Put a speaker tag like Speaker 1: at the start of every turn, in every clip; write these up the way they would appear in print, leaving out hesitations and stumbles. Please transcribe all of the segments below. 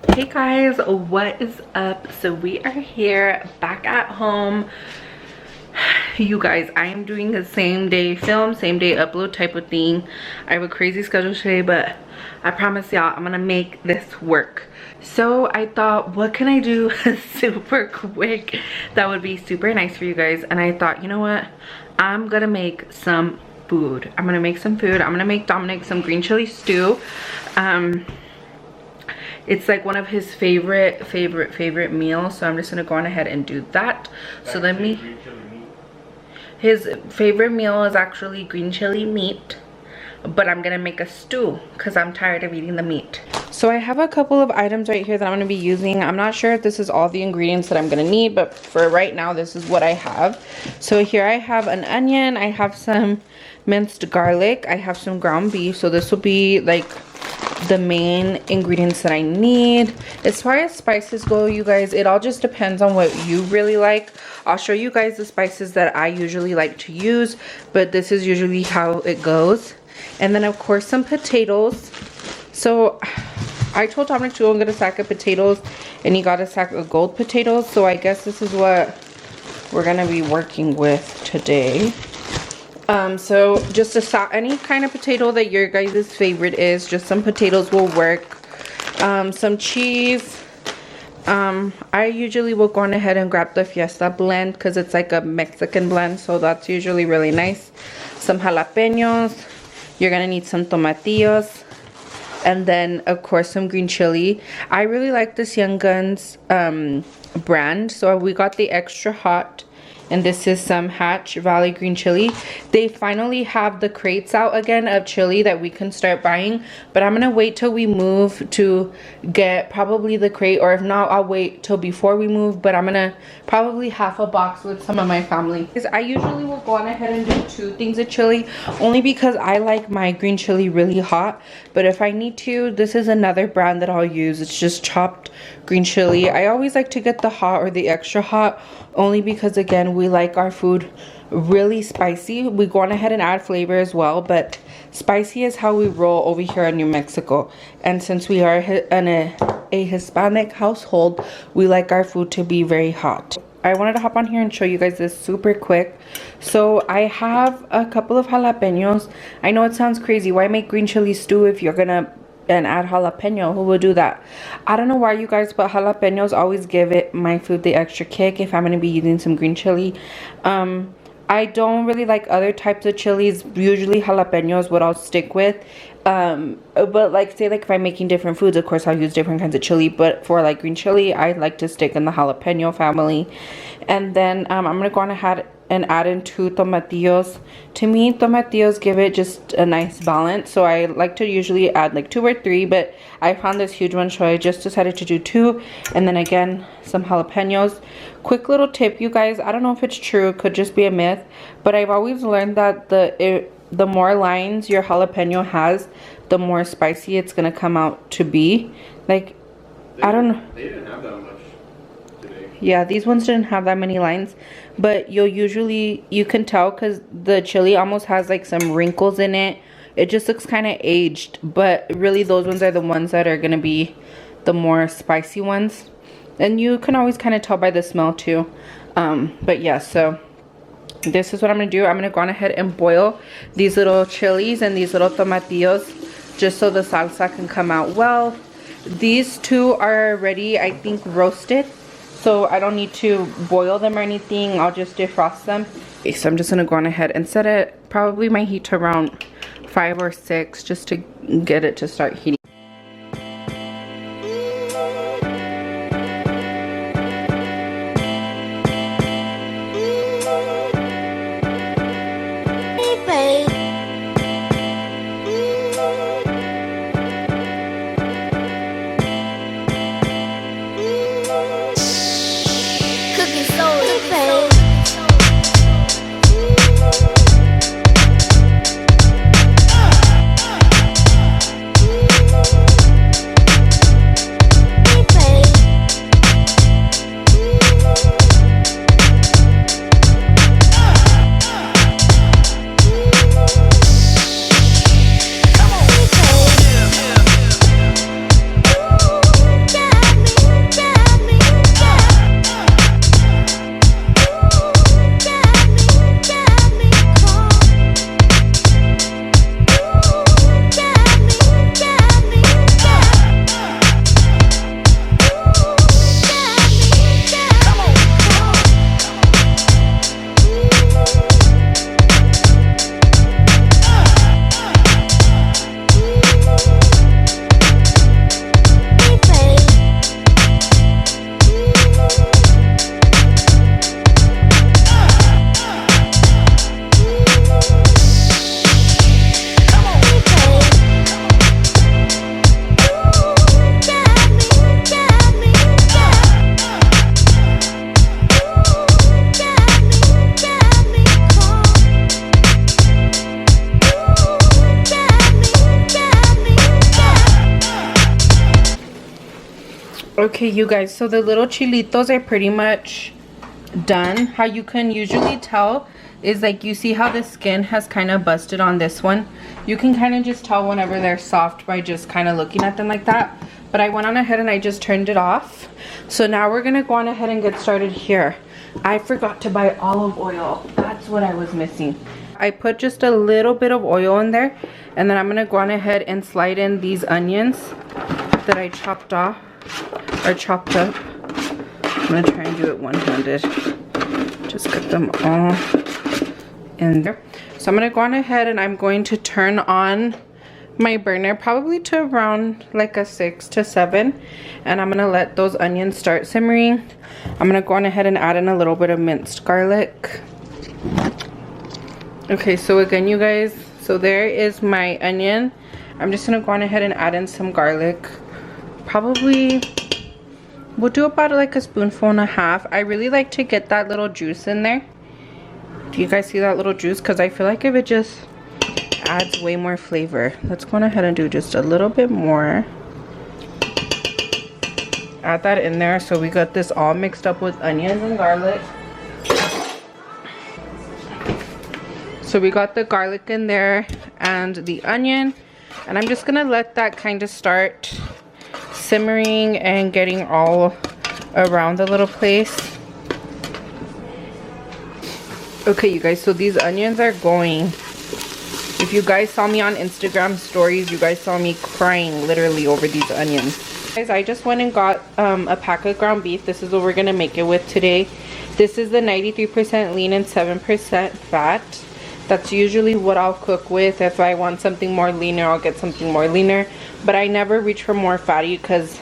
Speaker 1: Hey guys, what is up? So we are here back at home. You guys, I am doing the same day film, same day upload type of thing. I have a crazy schedule today, but I promise y'all I'm gonna make this work. So I thought, what can I do super quick that would be super nice for you guys? And I thought, you know what, I'm gonna make some food. I'm gonna make some food. I'm gonna make Dominic some green chili stew. It's like one of his favorite meals, so I'm just gonna go on ahead and do that. So let me, his favorite meal is actually green chili meat, but I'm gonna make a stew because I'm tired of eating the meat. So I have a couple of items right here that I'm gonna be using. I'm not sure if this is all the ingredients that I'm gonna need, but for right now this is what I have. So here I have an onion, I have some minced garlic, I have some ground beef. So this will be like the main ingredients that I need. As far as spices go, you guys, it all just depends on what you really like. I'll show you guys the spices that I usually like to use, but this is usually how it goes. And then of course some potatoes. So I told Dominic to go and get a sack of potatoes, and he got a sack of gold potatoes, so I guess this is what we're gonna be working with today. So just any kind of potato that your guys' favorite is, just some potatoes will work. Some cheese. I usually will go on ahead and grab the Fiesta blend because it's like a Mexican blend, so that's usually really nice. Some jalapenos. You're gonna need some tomatillos. And then of course some green chili. I really like this Young Guns brand, so we got the extra hot. And this is some Hatch Valley green chili. They finally have the crates out again of chili that we can start buying. But I'm gonna wait till we move to get probably the crate. Or if not, I'll wait till before we move. But I'm gonna probably half a box with some of my family. Because I usually will go on ahead and do 2 things of chili. Only because I like my green chili really hot. But if I need to, this is another brand that I'll use. It's just chopped green chili. I always like to get the hot or the extra hot. Only because again, we like our food really spicy. We go on ahead and add flavor as well, but spicy is how we roll over here in New Mexico. And since we are in a Hispanic household, we like our food to be very hot. I wanted to hop on here and show you guys this super quick. So I have a couple of jalapenos. I know it sounds crazy. Why make green chili stew if you're gonna and add jalapeno? Who would do that? I don't know why, you guys, but jalapenos always give it my food the extra kick if I'm going to be using some green chili. I don't really like other types of chilies. Usually jalapenos what I'll stick with. But like say like if I'm making different foods, of course I'll use different kinds of chili, but for like green chili I like to stick in the jalapeno family. And then I'm gonna go on ahead and add in 2 tomatillos. To me, tomatillos give it just a nice balance, so I like to usually add like 2 or 3, but I found this huge one, so I just decided to do 2. And then again, some jalapenos. Quick little tip, you guys, I don't know if it's true, it could just be a myth, but I've always learned that the more lines your jalapeno has, the more spicy it's gonna come out to be. Like, I don't know.
Speaker 2: They didn't have that much today.
Speaker 1: Yeah, these ones didn't have that many lines, but you can tell because the chili almost has like some wrinkles in it. It just looks kind of aged, but really those ones are the ones that are gonna be the more spicy ones. And you can always kind of tell by the smell too. But yeah, so this is what I'm gonna do. I'm gonna go on ahead and boil these little chilies and these little tomatillos just so the salsa can come out well. These 2 are already, I think, roasted, so I don't need to boil them or anything. I'll just defrost them. Okay, so I'm just gonna go on ahead and set it, probably my heat to around 5 or 6 just to get it to start heating. Okay, you guys, so the little chilitos are pretty much done. How you can usually tell is like, you see how the skin has kind of busted on this one. You can kind of just tell whenever they're soft by just kind of looking at them like that. But I went on ahead and I just turned it off. So now we're gonna go on ahead and get started here. I forgot to buy olive oil. That's what I was missing. I put just a little bit of oil in there, and then I'm gonna go on ahead and slide in these onions that I chopped off or chopped up. I'm gonna try and do it one-handed. Just get them all in there. So I'm gonna go on ahead and I'm going to turn on my burner probably to around like a 6 to 7, and I'm gonna let those onions start simmering. I'm gonna go on ahead and add in a little bit of minced garlic. Okay, so again, you guys, so there is my onion. I'm just gonna go on ahead and add in some garlic. Probably we'll do about like a spoonful and a half. I really like to get that little juice in there. Do you guys see that little juice? Because I feel like if it just adds way more flavor. Let's go on ahead and do just a little bit more. Add that in there so we got this all mixed up with onions and garlic. So we got the garlic in there and the onion, and I'm just gonna let that kind of start simmering and getting all around the little place. Okay, you guys, so these onions are going. If you guys saw me on Instagram stories, you guys saw me crying literally over these onions. Guys, I just went and got a pack of ground beef. This is what we're gonna make it with today. This is the 93% lean and 7% fat. That's usually what I'll cook with. If I want something more leaner, I'll get something more leaner. But I never reach for more fatty because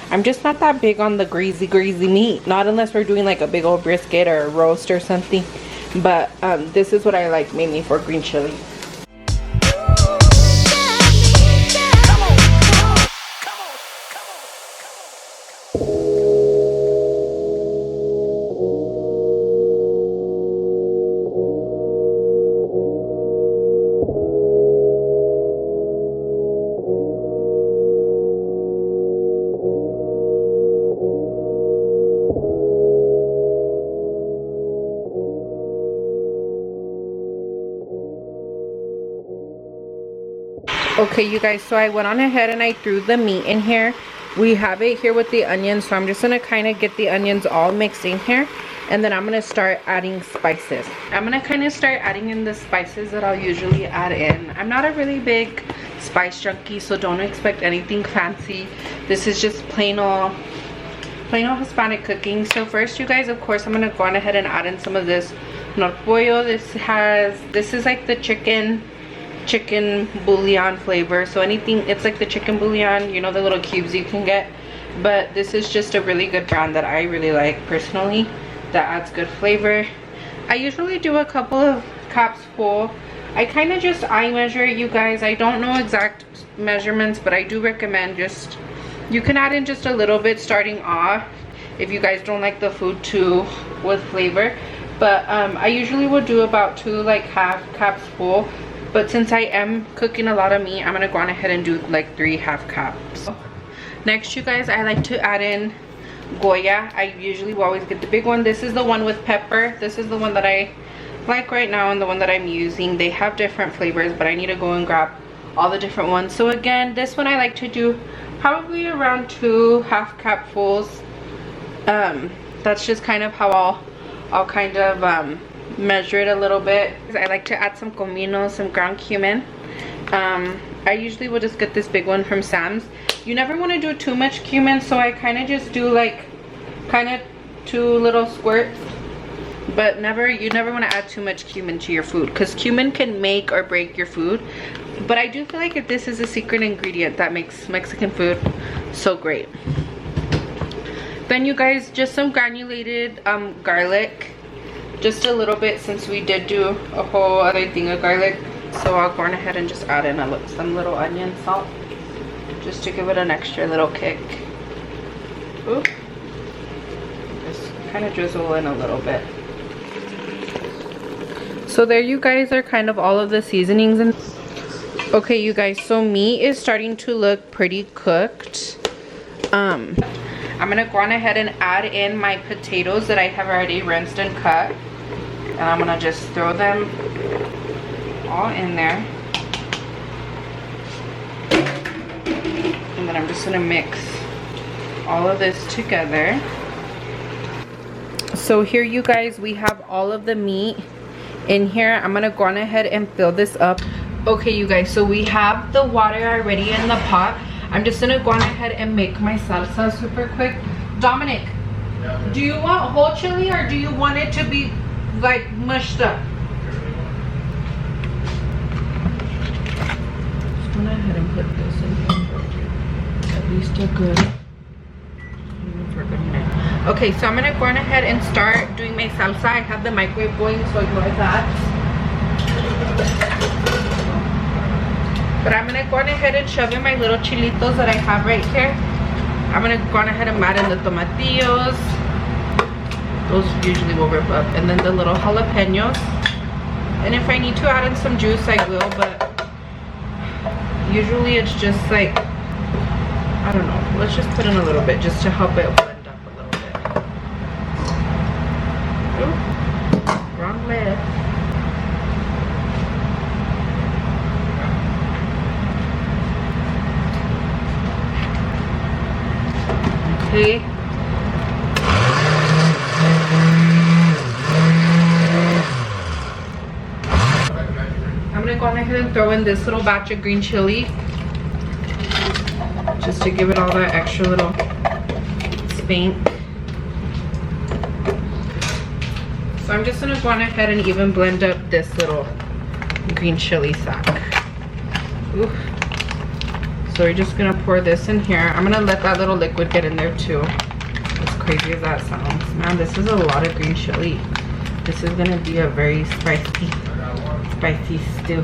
Speaker 1: I'm just not that big on the greasy meat. Not unless we're doing like a big old brisket or a roast or something. But this is what I like mainly for green chili. Okay, you guys, so I went on ahead and I threw the meat in here. We have it here with the onions, so I'm just gonna kind of get the onions all mixed in here, and then I'm gonna start adding spices. I'm gonna kind of start adding in the spices that I'll usually add in. I'm not a really big spice junkie, so don't expect anything fancy. This is just plain old Hispanic cooking. So first, you guys, of course, I'm gonna go on ahead and add in some of this pollo. This is like the chicken bouillon flavor. So anything, it's like the chicken bouillon, you know, the little cubes you can get. But this is just a really good brand that I really like personally, that adds good flavor. I usually do a couple of cups full. I kind of just eye measure it, you guys. I don't know exact measurements, but I do recommend just, you can add in just a little bit starting off if you guys don't like the food too with flavor. But I usually would do about 2 like half cups full. But since I am cooking a lot of meat, I'm gonna go on ahead and do like 3 half cups. Next, you guys, I like to add in Goya. I usually will always get the big one. This is the one with pepper. This is the one that I like right now and the one that I'm using. They have different flavors, but I need to go and grab all the different ones. So again, this one I like to do probably around 2 half cup fulls. That's just kind of how I'll kind of measure it a little bit. I like to add some comino, some ground cumin. I usually will just get this big one from Sam's. You never want to do too much cumin, so I kind of just do like 2 little squirts. But you never want to add too much cumin to your food, because cumin can make or break your food. But I do feel like if this is a secret ingredient that makes Mexican food so great. Then, you guys, just some granulated garlic. Just a little bit, since we did do a whole other thing of garlic. So I'll go on ahead and just add in some little onion salt, just to give it an extra little kick. Ooh. Just kind of drizzle in a little bit. So there, you guys, are kind of all of the seasonings. And okay, you guys, so meat is starting to look pretty cooked. I'm gonna go on ahead and add in my potatoes that I have already rinsed and cut. And I'm gonna just throw them all in there. And then I'm just gonna mix all of this together. So here, you guys, we have all of the meat in here. I'm gonna go on ahead and fill this up. Okay, you guys, so we have the water already in the pot. I'm just gonna go on ahead and make my salsa super quick. Dominic, do you want whole chili or do you want it to be like mushed up? Just go ahead and put this in here. At least a good. Okay, so I'm gonna go on ahead and start doing my salsa. I have the microwave going, so ignore that. But I'm gonna go on ahead and shove in my little chilitos that I have right here. I'm gonna go on ahead and add in the tomatillos. Those usually will rip up. And then the little jalapenos. And if I need to add in some juice, I will, but usually it's just like, I don't know. Let's just put in a little bit just to help it blend up a little bit. Ooh, wrong way. Okay. I'm gonna go on ahead and throw in this little batch of green chili just to give it all that extra little spank. So I'm just gonna go on ahead and even blend up this little green chili sack. Ooh. So we're just gonna pour this in here. I'm gonna let that little liquid get in there too. As crazy as that sounds. Man, this is a lot of green chili. This is gonna be a very spicy stew.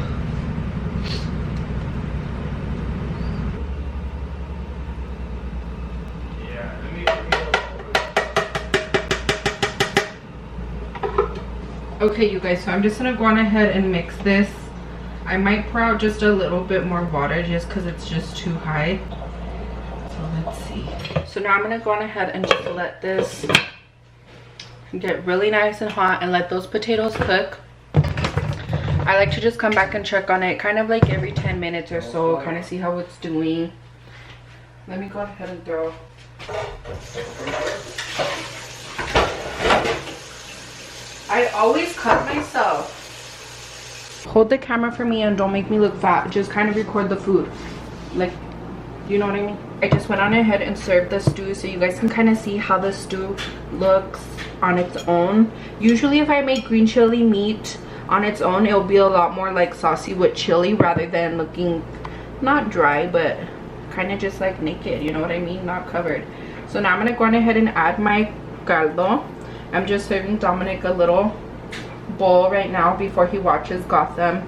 Speaker 1: Okay, you guys, so I'm just gonna go on ahead and mix this. I might pour out just a little bit more water just because it's just too high. So let's see. So now I'm gonna go on ahead and just let this get really nice and hot and let those potatoes cook. I like to just come back and check on it kind of like every 10 minutes or so, kind of see how it's doing. Let me go ahead and throw. I always cut myself. Hold the camera for me and don't make me look fat. Just kind of record the food. Like, you know what I mean? I just went on ahead and served the stew so you guys can kind of see how the stew looks on its own. Usually if I make green chili meat on its own, it'll be a lot more like saucy with chili rather than looking not dry but kind of just like naked, you know what I mean? Not covered. So now I'm going to go on ahead and add my caldo. I'm just serving Dominic a little bowl right now before he watches Gotham,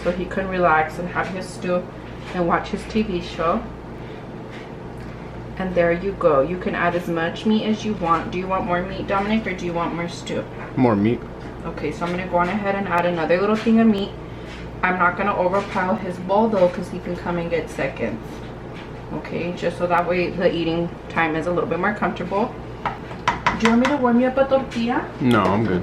Speaker 1: so he can relax and have his stew and watch his TV show. And there you go. You can add as much meat as you want. Do you want more meat, Dominic, or do you want more stew?
Speaker 2: More meat.
Speaker 1: Okay, so I'm gonna go on ahead and add another little thing of meat. I'm not gonna overpile his bowl though, because he can come and get seconds. Okay, just so that way the eating time is a little bit more comfortable. Do you want me to warm you up a tortilla?
Speaker 2: No, I'm good.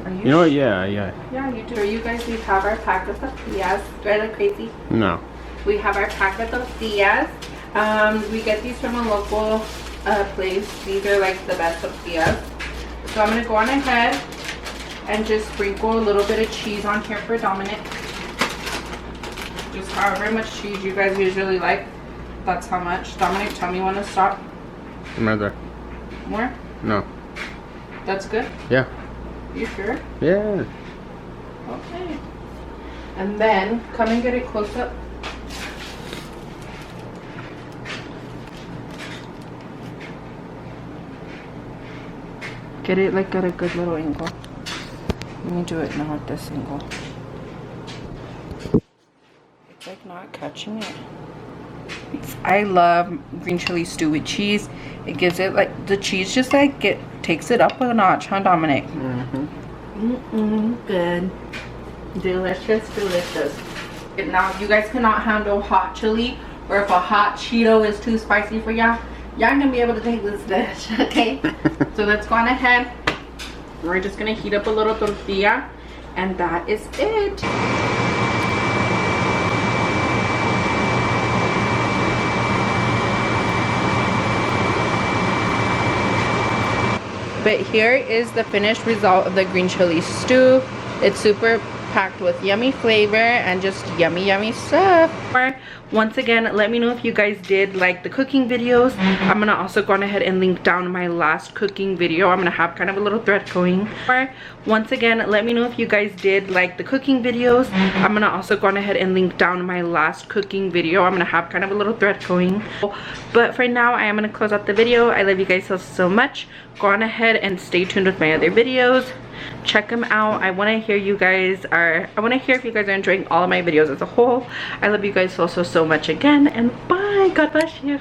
Speaker 1: Are you?
Speaker 2: You know what? Yeah.
Speaker 1: Yeah, you do. You guys, we have our pack of tortillas. Do I look crazy?
Speaker 2: No.
Speaker 1: We have our pack of tortillas. We get these from a local place. These are like the best tortillas. So I'm going to go on ahead and just sprinkle a little bit of cheese on here for Dominic. Just however much cheese you guys usually like, that's how much. Dominic, tell me when to stop.
Speaker 2: I'm right there.
Speaker 1: More?
Speaker 2: No.
Speaker 1: That's good?
Speaker 2: Yeah.
Speaker 1: You sure?
Speaker 2: Yeah.
Speaker 1: Okay. And then come and get it close up. Get it like at a good little angle. Let me do it now at this angle. It's like not catching it. I love green chili stew with cheese. It gives it like, the cheese just like takes it up a notch, huh, Dominic? Good. Delicious, delicious. Now, if you guys cannot handle hot chili, or if a hot Cheeto is too spicy for y'all, Y'all gonna be able to take this dish, okay? So let's go on ahead. We're just gonna heat up a little tortilla, and that is it. But here is the finished result of the green chili stew. It's super packed with yummy flavor and just yummy stuff. Once again, let me know if you guys did like the cooking videos. I'm gonna also go on ahead and link down my last cooking video. I'm gonna have kind of a little thread going. Once again, let me know if you guys did like the cooking videos. I'm gonna also go on ahead and link down my last cooking video. I'm gonna have kind of a little thread going. But for now, I am gonna close out the video. I love you guys so much. Go on ahead and stay tuned with my other videos. Check them out. I want to hear if you guys are enjoying all of my videos as a whole. I love you guys so much again, and bye. God bless you.